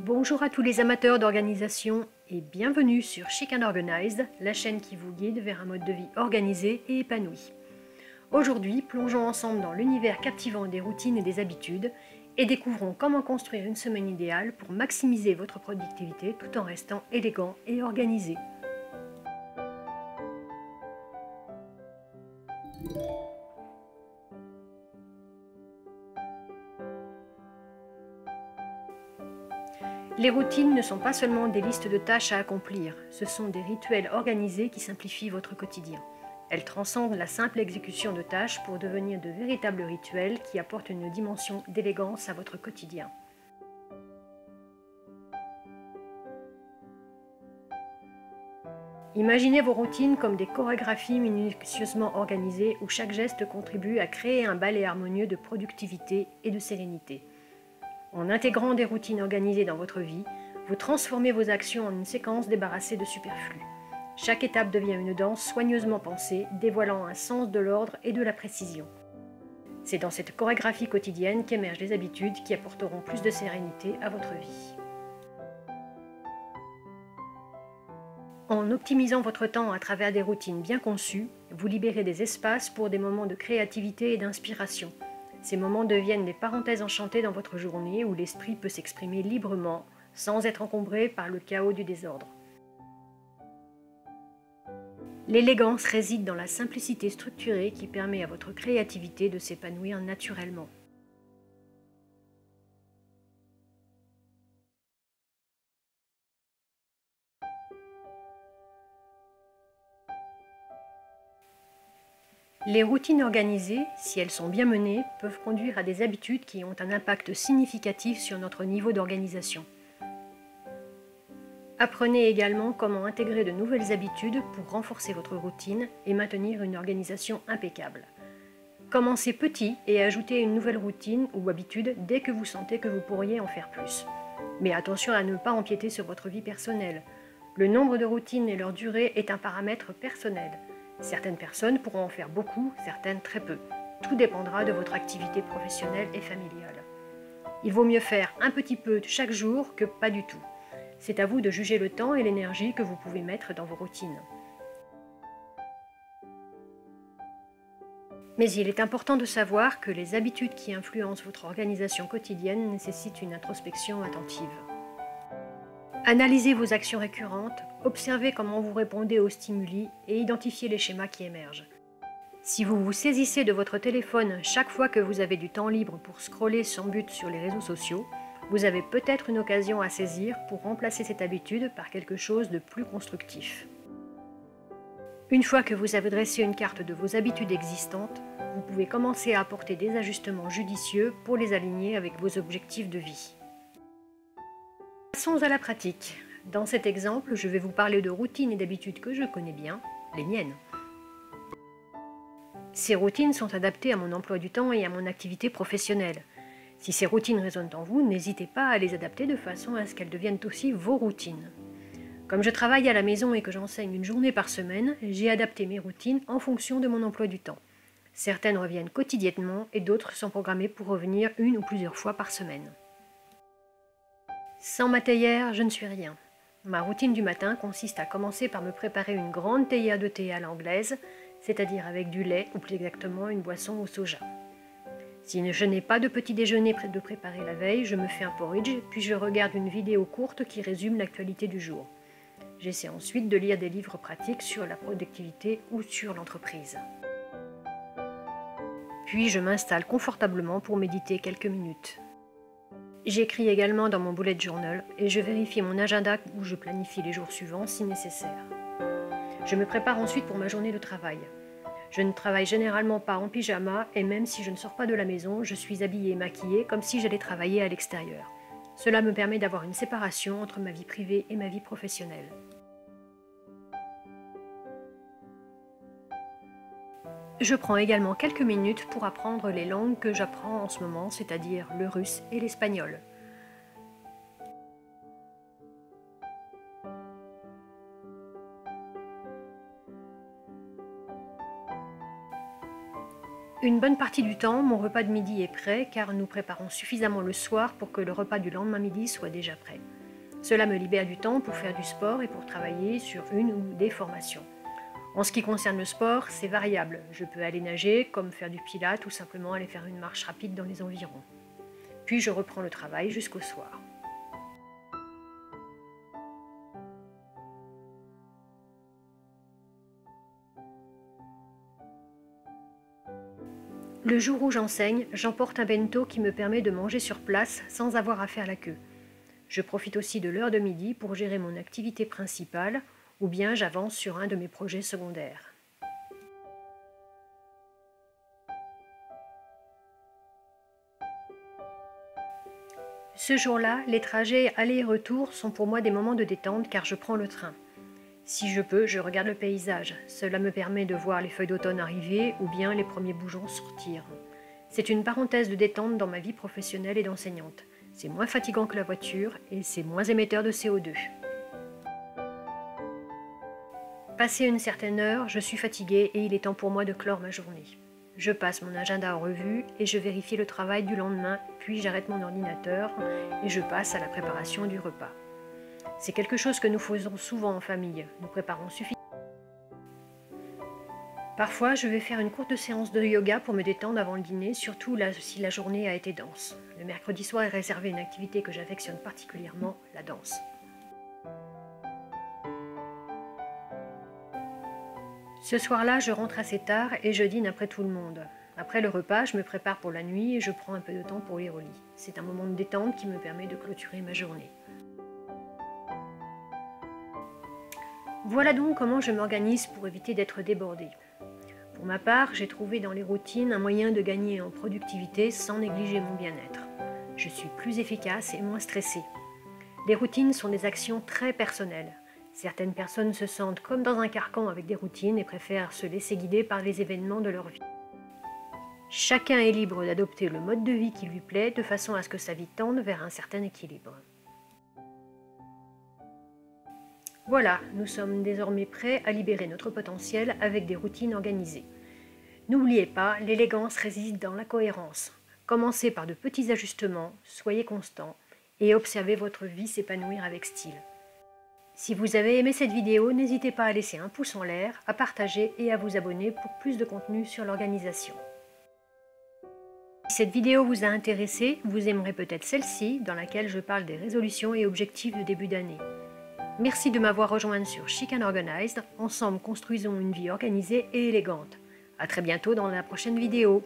Bonjour à tous les amateurs d'organisation et bienvenue sur Chic and Organized, la chaîne qui vous guide vers un mode de vie organisé et épanoui. Aujourd'hui, plongeons ensemble dans l'univers captivant des routines et des habitudes et découvrons comment construire une semaine idéale pour maximiser votre productivité tout en restant élégant et organisé. Les routines ne sont pas seulement des listes de tâches à accomplir, ce sont des rituels organisés qui simplifient votre quotidien. Elles transcendent la simple exécution de tâches pour devenir de véritables rituels qui apportent une dimension d'élégance à votre quotidien. Imaginez vos routines comme des chorégraphies minutieusement organisées où chaque geste contribue à créer un ballet harmonieux de productivité et de sérénité. En intégrant des routines organisées dans votre vie, vous transformez vos actions en une séquence débarrassée de superflu. Chaque étape devient une danse soigneusement pensée, dévoilant un sens de l'ordre et de la précision. C'est dans cette chorégraphie quotidienne qu'émergent les habitudes qui apporteront plus de sérénité à votre vie. En optimisant votre temps à travers des routines bien conçues, vous libérez des espaces pour des moments de créativité et d'inspiration. Ces moments deviennent des parenthèses enchantées dans votre journée où l'esprit peut s'exprimer librement, sans être encombré par le chaos du désordre. L'élégance réside dans la simplicité structurée qui permet à votre créativité de s'épanouir naturellement. Les routines organisées, si elles sont bien menées, peuvent conduire à des habitudes qui ont un impact significatif sur notre niveau d'organisation. Apprenez également comment intégrer de nouvelles habitudes pour renforcer votre routine et maintenir une organisation impeccable. Commencez petit et ajoutez une nouvelle routine ou habitude dès que vous sentez que vous pourriez en faire plus. Mais attention à ne pas empiéter sur votre vie personnelle. Le nombre de routines et leur durée est un paramètre personnel. Certaines personnes pourront en faire beaucoup, certaines très peu. Tout dépendra de votre activité professionnelle et familiale. Il vaut mieux faire un petit peu chaque jour que pas du tout. C'est à vous de juger le temps et l'énergie que vous pouvez mettre dans vos routines. Mais il est important de savoir que les habitudes qui influencent votre organisation quotidienne nécessitent une introspection attentive. Analysez vos actions récurrentes, observez comment vous répondez aux stimuli et identifiez les schémas qui émergent. Si vous vous saisissez de votre téléphone chaque fois que vous avez du temps libre pour scroller sans but sur les réseaux sociaux, vous avez peut-être une occasion à saisir pour remplacer cette habitude par quelque chose de plus constructif. Une fois que vous avez dressé une carte de vos habitudes existantes, vous pouvez commencer à apporter des ajustements judicieux pour les aligner avec vos objectifs de vie. Passons à la pratique. Dans cet exemple, je vais vous parler de routines et d'habitudes que je connais bien, les miennes. Ces routines sont adaptées à mon emploi du temps et à mon activité professionnelle. Si ces routines résonnent en vous, n'hésitez pas à les adapter de façon à ce qu'elles deviennent aussi vos routines. Comme je travaille à la maison et que j'enseigne une journée par semaine, j'ai adapté mes routines en fonction de mon emploi du temps. Certaines reviennent quotidiennement et d'autres sont programmées pour revenir une ou plusieurs fois par semaine. Sans ma théière, je ne suis rien. Ma routine du matin consiste à commencer par me préparer une grande théière de thé à l'anglaise, c'est-à-dire avec du lait ou plus exactement une boisson au soja. Si je n'ai pas de petit déjeuner de préparer la veille, je me fais un porridge, puis je regarde une vidéo courte qui résume l'actualité du jour. J'essaie ensuite de lire des livres pratiques sur la productivité ou sur l'entreprise. Puis je m'installe confortablement pour méditer quelques minutes. J'écris également dans mon bullet journal et je vérifie mon agenda où je planifie les jours suivants si nécessaire. Je me prépare ensuite pour ma journée de travail. Je ne travaille généralement pas en pyjama et même si je ne sors pas de la maison, je suis habillée et maquillée comme si j'allais travailler à l'extérieur. Cela me permet d'avoir une séparation entre ma vie privée et ma vie professionnelle. Je prends également quelques minutes pour apprendre les langues que j'apprends en ce moment, c'est-à-dire le russe et l'espagnol. Une bonne partie du temps, mon repas de midi est prêt car nous préparons suffisamment le soir pour que le repas du lendemain midi soit déjà prêt. Cela me libère du temps pour faire du sport et pour travailler sur une ou des formations. En ce qui concerne le sport, c'est variable. Je peux aller nager, comme faire du pilates ou simplement aller faire une marche rapide dans les environs. Puis je reprends le travail jusqu'au soir. Le jour où j'enseigne, j'emporte un bento qui me permet de manger sur place sans avoir à faire la queue. Je profite aussi de l'heure de midi pour gérer mon activité principale ou bien j'avance sur un de mes projets secondaires. Ce jour-là, les trajets aller et retour sont pour moi des moments de détente car je prends le train. Si je peux, je regarde le paysage. Cela me permet de voir les feuilles d'automne arriver ou bien les premiers bourgeons sortir. C'est une parenthèse de détente dans ma vie professionnelle et d'enseignante. C'est moins fatigant que la voiture et c'est moins émetteur de CO2. Passé une certaine heure, je suis fatiguée et il est temps pour moi de clore ma journée. Je passe mon agenda en revue et je vérifie le travail du lendemain, puis j'arrête mon ordinateur et je passe à la préparation du repas. C'est quelque chose que nous faisons souvent en famille. Nous préparons suffisamment. Parfois, je vais faire une courte séance de yoga pour me détendre avant le dîner, surtout si la journée a été dense. Le mercredi soir est réservé à une activité que j'affectionne particulièrement, la danse. Ce soir-là, je rentre assez tard et je dîne après tout le monde. Après le repas, je me prépare pour la nuit et je prends un peu de temps pour lire au lit. C'est un moment de détente qui me permet de clôturer ma journée. Voilà donc comment je m'organise pour éviter d'être débordée. Pour ma part, j'ai trouvé dans les routines un moyen de gagner en productivité sans négliger mon bien-être. Je suis plus efficace et moins stressée. Les routines sont des actions très personnelles. Certaines personnes se sentent comme dans un carcan avec des routines et préfèrent se laisser guider par les événements de leur vie. Chacun est libre d'adopter le mode de vie qui lui plaît de façon à ce que sa vie tende vers un certain équilibre. Voilà, nous sommes désormais prêts à libérer notre potentiel avec des routines organisées. N'oubliez pas, l'élégance réside dans la cohérence. Commencez par de petits ajustements, soyez constant et observez votre vie s'épanouir avec style. Si vous avez aimé cette vidéo, n'hésitez pas à laisser un pouce en l'air, à partager et à vous abonner pour plus de contenu sur l'organisation. Si cette vidéo vous a intéressé, vous aimerez peut-être celle-ci dans laquelle je parle des résolutions et objectifs de début d'année. Merci de m'avoir rejoint sur Chic and Organized. Ensemble, construisons une vie organisée et élégante. À très bientôt dans la prochaine vidéo.